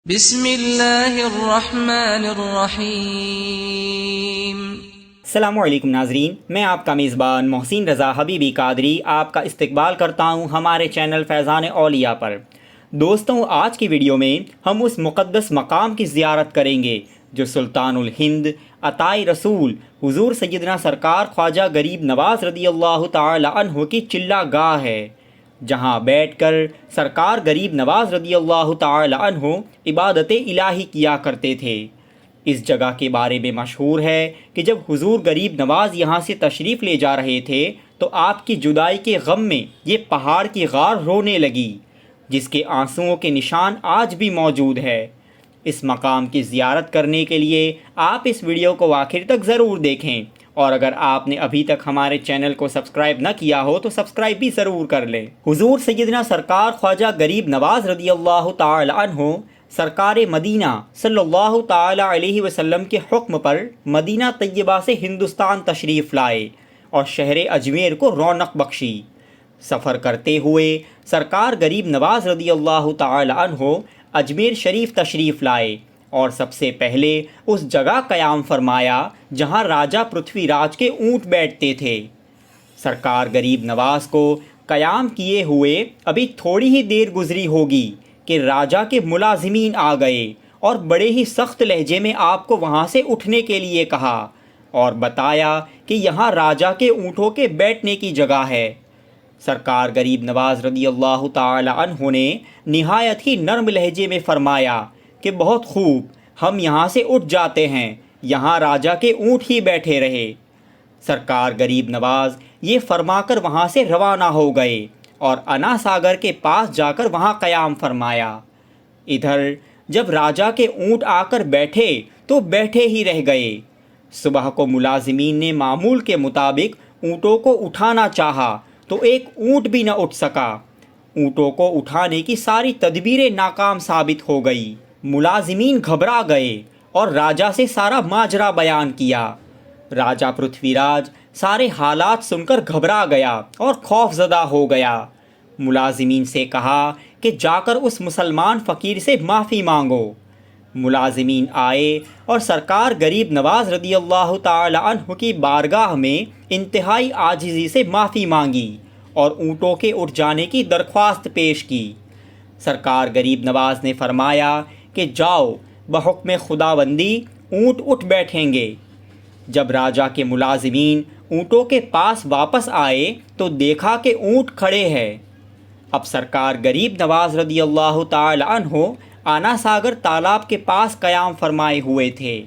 بسم اللہ الرحمن الرحیم۔ السلام علیکم ناظرین، میں آپ کا میزبان محسن رضا حبیبی قادری آپ کا استقبال کرتا ہوں ہمارے چینل فیضان اولیاء پر۔ دوستوں، آج کی ویڈیو میں ہم اس مقدس مقام کی زیارت کریں گے جو سلطان الہند عطائے رسول حضور سیدنا سرکار خواجہ غریب نواز رضی اللہ تعالی عنہ کی چلہ گاہ ہے، جہاں بیٹھ کر سرکار غریب نواز رضی اللہ تعالی عنہ عبادت الہی کیا کرتے تھے۔ اس جگہ کے بارے میں مشہور ہے کہ جب حضور غریب نواز یہاں سے تشریف لے جا رہے تھے تو آپ کی جدائی کے غم میں یہ پہاڑ کی غار رونے لگی، جس کے آنسوؤں کے نشان آج بھی موجود ہے۔ اس مقام کی زیارت کرنے کے لیے آپ اس ویڈیو کو آخر تک ضرور دیکھیں، اور اگر آپ نے ابھی تک ہمارے چینل کو سبسکرائب نہ کیا ہو تو سبسکرائب بھی ضرور کر لیں۔ حضور سیدنا سرکار خواجہ غریب نواز رضی اللہ تعالی عنہ سرکار مدینہ صلی اللہ تعالی علیہ وسلم کے حکم پر مدینہ طیبہ سے ہندوستان تشریف لائے اور شہر اجمیر کو رونق بخشی۔ سفر کرتے ہوئے سرکار غریب نواز رضی اللہ تعالی عنہ اجمیر شریف تشریف لائے اور سب سے پہلے اس جگہ قیام فرمایا جہاں راجہ پرتھوی راج کے اونٹ بیٹھتے تھے۔ سرکار غریب نواز کو قیام کیے ہوئے ابھی تھوڑی ہی دیر گزری ہوگی کہ راجہ کے ملازمین آ گئے اور بڑے ہی سخت لہجے میں آپ کو وہاں سے اٹھنے کے لیے کہا اور بتایا کہ یہاں راجہ کے اونٹوں کے بیٹھنے کی جگہ ہے۔ سرکار غریب نواز رضی اللہ تعالی عنہ نے نہایت ہی نرم لہجے میں فرمایا کہ بہت خوب، ہم یہاں سے اٹھ جاتے ہیں، یہاں راجہ کے اونٹ ہی بیٹھے رہے۔ سرکار غریب نواز یہ فرما کر وہاں سے روانہ ہو گئے اور انا ساگر کے پاس جا کر وہاں قیام فرمایا۔ ادھر جب راجہ کے اونٹ آ کر بیٹھے تو بیٹھے ہی رہ گئے۔ صبح کو ملازمین نے معمول کے مطابق اونٹوں کو اٹھانا چاہا تو ایک اونٹ بھی نہ اٹھ سکا۔ اونٹوں کو اٹھانے کی ساری تدبیریں ناکام ثابت ہو گئی۔ ملازمین گھبرا گئے اور راجہ سے سارا ماجرا بیان کیا۔ راجہ پرتھوی راج سارے حالات سن کر گھبرا گیا اور خوف زدہ ہو گیا۔ ملازمین سے کہا کہ جا کر اس مسلمان فقیر سے معافی مانگو۔ ملازمین آئے اور سرکار غریب نواز رضی اللہ تعالی عنہ کی بارگاہ میں انتہائی عاجزی سے معافی مانگی اور اونٹوں کے اٹھ جانے کی درخواست پیش کی۔ سرکار غریب نواز نے فرمایا کہ جاؤ، بحکم خداوندی اونٹ اٹھ بیٹھیں گے۔ جب راجہ کے ملازمین اونٹوں کے پاس واپس آئے تو دیکھا کہ اونٹ کھڑے ہیں۔ اب سرکار غریب نواز رضی اللہ تعالی عنہ آنا ساگر تالاب کے پاس قیام فرمائے ہوئے تھے۔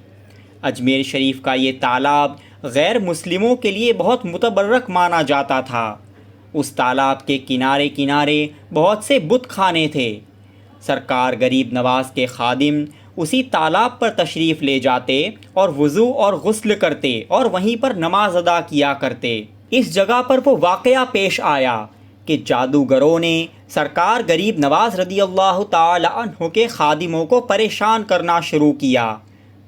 اجمیر شریف کا یہ تالاب غیر مسلموں کے لیے بہت متبرک مانا جاتا تھا۔ اس تالاب کے کنارے کنارے بہت سے بت خانے تھے۔ سرکار غریب نواز کے خادم اسی تالاب پر تشریف لے جاتے اور وضو اور غسل کرتے اور وہیں پر نماز ادا کیا کرتے۔ اس جگہ پر وہ واقعہ پیش آیا کہ جادوگروں نے سرکار غریب نواز رضی اللہ تعالی عنہ کے خادموں کو پریشان کرنا شروع کیا،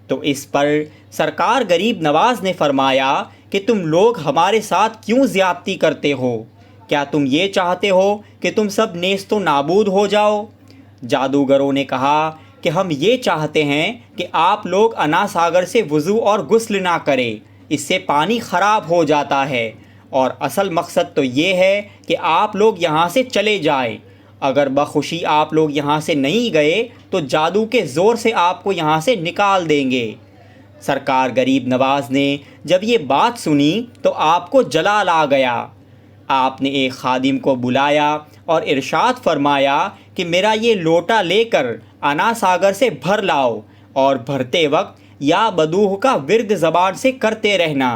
تو اس پر سرکار غریب نواز نے فرمایا کہ تم لوگ ہمارے ساتھ کیوں زیادتی کرتے ہو؟ کیا تم یہ چاہتے ہو کہ تم سب نیست و نابود ہو جاؤ؟ جادوگروں نے کہا کہ ہم یہ چاہتے ہیں کہ آپ لوگ انا ساگر سے وضو اور غسل نہ کریں، اس سے پانی خراب ہو جاتا ہے، اور اصل مقصد تو یہ ہے کہ آپ لوگ یہاں سے چلے جائیں۔ اگر بخوشی آپ لوگ یہاں سے نہیں گئے تو جادو کے زور سے آپ کو یہاں سے نکال دیں گے۔ سرکار غریب نواز نے جب یہ بات سنی تو آپ کو جلال آ گیا۔ آپ نے ایک خادم کو بلایا اور ارشاد فرمایا کہ میرا یہ لوٹا لے کر انا ساگر سے بھر لاؤ، اور بھرتے وقت یا بدوح کا ورد زبان سے کرتے رہنا۔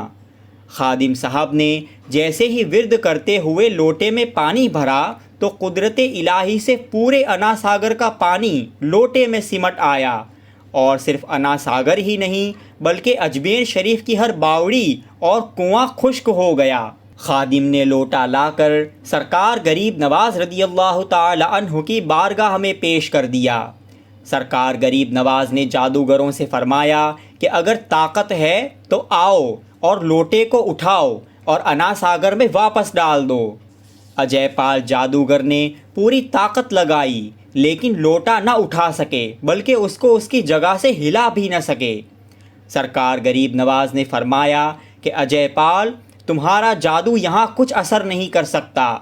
خادم صاحب نے جیسے ہی ورد کرتے ہوئے لوٹے میں پانی بھرا تو قدرت الہی سے پورے انا ساگر کا پانی لوٹے میں سمٹ آیا، اور صرف انا ساگر ہی نہیں بلکہ اجمیر شریف کی ہر باوڑی اور کنواں خشک ہو گیا۔ خادم نے لوٹا لا کر سرکار غریب نواز رضی اللہ تعالی عنہ کی بارگاہ میں پیش کر دیا۔ سرکار غریب نواز نے جادوگروں سے فرمایا کہ اگر طاقت ہے تو آؤ اور لوٹے کو اٹھاؤ اور انا ساگر میں واپس ڈال دو۔ اجے پال جادوگر نے پوری طاقت لگائی لیکن لوٹا نہ اٹھا سکے بلکہ اس کو اس کی جگہ سے ہلا بھی نہ سکے۔ سرکار غریب نواز نے فرمایا کہ اجے پال، تمہارا جادو یہاں کچھ اثر نہیں کر سکتا۔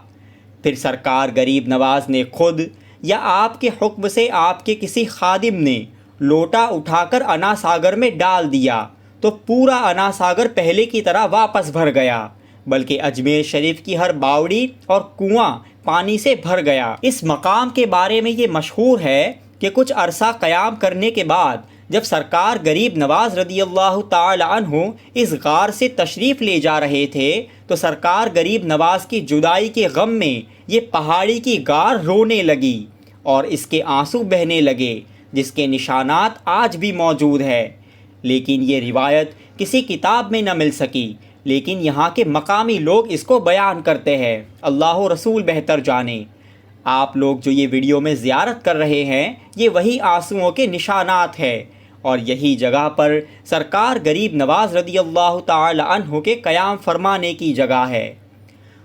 پھر سرکار غریب نواز نے خود یا آپ کے حکم سے آپ کے کسی خادم نے لوٹا اٹھا کر انا ساگر میں ڈال دیا تو پورا انا ساگر پہلے کی طرح واپس بھر گیا، بلکہ اجمیر شریف کی ہر باوڑی اور کنواں پانی سے بھر گیا۔ اس مقام کے بارے میں یہ مشہور ہے کہ کچھ عرصہ قیام کرنے کے بعد جب سرکار غریب نواز رضی اللہ تعالی عنہ اس غار سے تشریف لے جا رہے تھے تو سرکار غریب نواز کی جدائی کے غم میں یہ پہاڑی کی غار رونے لگی اور اس کے آنسو بہنے لگے، جس کے نشانات آج بھی موجود ہے۔ لیکن یہ روایت کسی کتاب میں نہ مل سکی، لیکن یہاں کے مقامی لوگ اس کو بیان کرتے ہیں۔ اللہ و رسول بہتر جانے۔ آپ لوگ جو یہ ویڈیو میں زیارت کر رہے ہیں یہ وہی آنسوؤں کے نشانات ہیں، اور یہی جگہ پر سرکار غریب نواز رضی اللہ تعالی عنہ کے قیام فرمانے کی جگہ ہے۔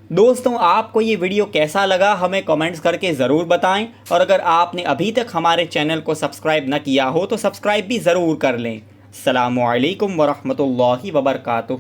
دوستوں، آپ کو یہ ویڈیو کیسا لگا ہمیں کمنٹس کر کے ضرور بتائیں، اور اگر آپ نے ابھی تک ہمارے چینل کو سبسکرائب نہ کیا ہو تو سبسکرائب بھی ضرور کر لیں۔ السلام علیکم ورحمۃ اللہ وبرکاتہ۔